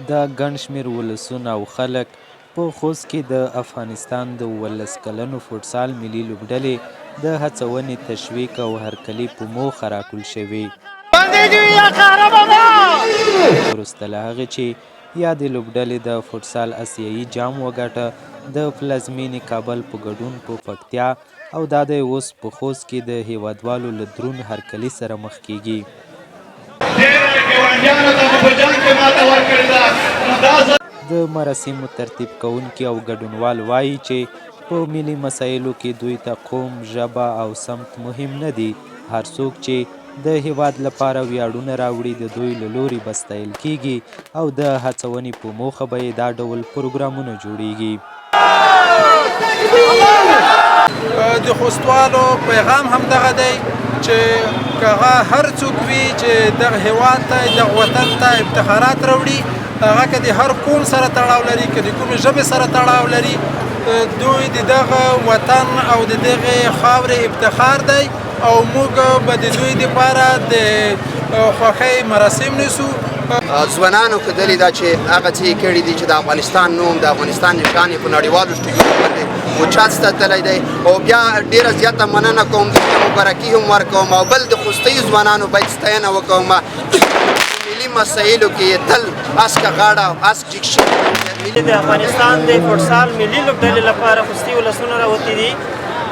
دا ګڼ شمېر ولسونه او خلک په خوست کې د افغانستان د 19 کلنو فوټسال ملي لوبډلې د هڅونې تشویق او هرکلي په موخه راټول شوي وروسته له هغې چې یادې لوبډلې د فوټسال اسيايي جام وګټه د پلازمېنې کابل په ګډون په پکتیا او دا دی اوس په خوست کې د هیوادوالو له دروند هرکلي سره مخ کیږي. د مراسمو ترتیب کوونکي او ګډونوال وایي چې په ملي مسایلو کې دوی ته قوم، ژبه او سمت مهم نه دي. هر څوک چې د هیواد لپاره ویاړونه راوړي د دوی له لوري وستایل کیږي او د هڅونې په موخه به یې دا ډول پروګرامونه جوړیږي. د خوستوالو پیغام هم دغه دی چې هغه هر څوک وي چې دغه هیواد ته دغه وطن ته افتخارات راوړي، هغه که د هر قوم سره تړاو لري، که د کومې ژبې سره تړاو لري، دوی د دغه وطن او د دغه خاورې افتخار دی او موږ به د دوی دپاره د خوښۍ مراسم نیسو. ځوانانو ښودلي ده چې هغه څه یې کړي دي چې د افغانستان نوم، د افغانستان نښان یې په نړیوالو سټیجونو باندې اوچت ساتلی دی. او بیا ډېره زیاته مننه کوم، دوی ته مبارکي هم ورکوم او بل د خوستیو ځوانانو باید ستاینه وکوم. ملي مسایلو کې تل اسکه غاړه او اسک جګ شوي. د افغانستان د فوټسال ملي لوبډلې لپاره خوستي ولسونه راوتي دي.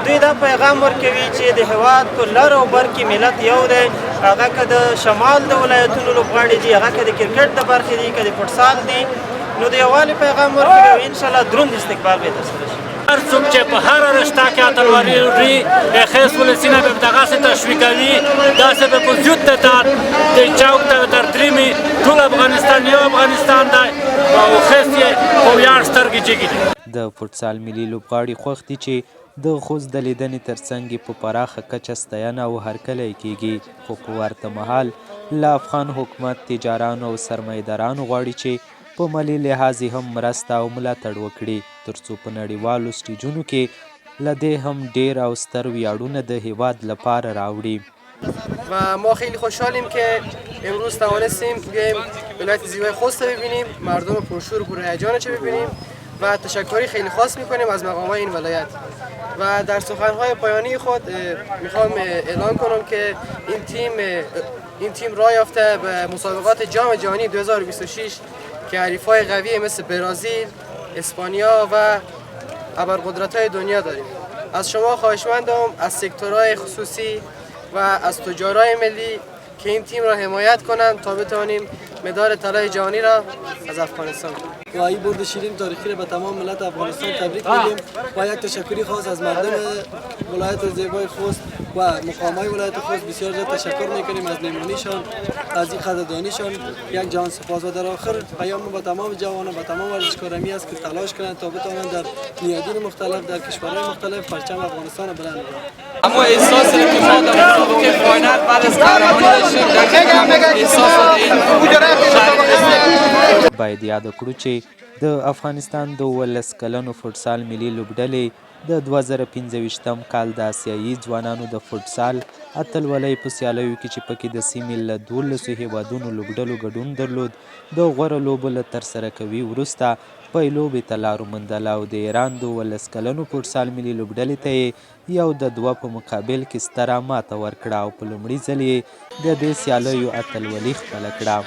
دوی دا پیغام ورکوي چې د هېواد په لر او بر کې ملت یو دی، هغه که د شمال د ولایتونو لوبغاړي دي، هغه که د کرکټ د برخې دي، که د فوټسال دي، نو د یووالي پیغام ورکوي او انشاءالله دروند استقبال به یې ترسره شي. هر څوک چې په هره رشته کې اتلولي وړي د خوست ولسونه به دغسې تشویقوي، داسې به په زیات تعداد د چوک ته تر دریمې ټول افغانستان یو افغانستان دی او خوست یې په ویاړ سترګې جګې دي. د فوټسال ملي لوبغاړي خوښ دي چې د خوست د لیدنې ترڅنګ په پراخه کچه ستاینه او هرکلی کیږي، خو په ورته مهال له افغان حکومت تجارانو او سرمایه‌دارانو غواړي چې په مالي لحاظ هم مرسته او ملاتړ وکړي، ترڅو په نړیوالو سټیجونو کې له دې هم ډیر او ستر ویاړونه د هیواد لپاره راوړي. و ما خیلی خوشحالیم که امروز توانستیم بیایم ولایت زیبای خوست رو ببینیم، مردم پرشور و پرهیجانش رو ببینیم و تشکری خیلی خاص میکنیم از مقامات این ولایت. و در سخنهای پایانی خود میخوام اعلان کنم که این تیم راه یافته به مسابقات جام جهانی 2026 که حریفای قوی مثل برزیل، اسپانیا و ابرقدرت‌های دنیا داریم. از شما خواهشمندم از سکتورهای خصوصی و از تجارای ملی که این تیم را حمایت کنند تا بتوانیم مدال طلای جهانی را از افغانستان و این برد شیرین تاریخی را به تمام ملت افغانستان تبریک میگیم و یک تشکری خاص از مردم ولایت زیبای خوست و مقامات ولایت خوست بسیار زیاد تشکر میکنیم از مهمانیشان، از این قدردانیشان. یک جهان سپاس. و در آخر پیام با تمام جوانان و تمام ورزشکاران است که تلاش کنند تا بتوانند در میادین مختلف در کشورهای مختلف پرچم افغانستان را بلند کنند. اما احساس که ما در مسابقه فاینال بعد از قهرمانی داشتیم احساس باید یاد کړو چې د افغانستان د 19 کلنو فوټسال ملي لوبډلې د 2015 کال د اسيايي ځوانانو د فوټسال اتلولۍ په سیاليو کې چې پکې د سیمې له 12 هیوادونو لوبډلو ګډون درلود د غوره لوبو له ترسره کوي وروسته په لوبې ته لار وموندله او د ایران د 19 کلنو فوټسال ملي لوبډلې ته یې 1-2 په مقابل کې ستره ماته ورکړه او په لومړي ځل یې د دې سیالیو اتلولي خپله کړه.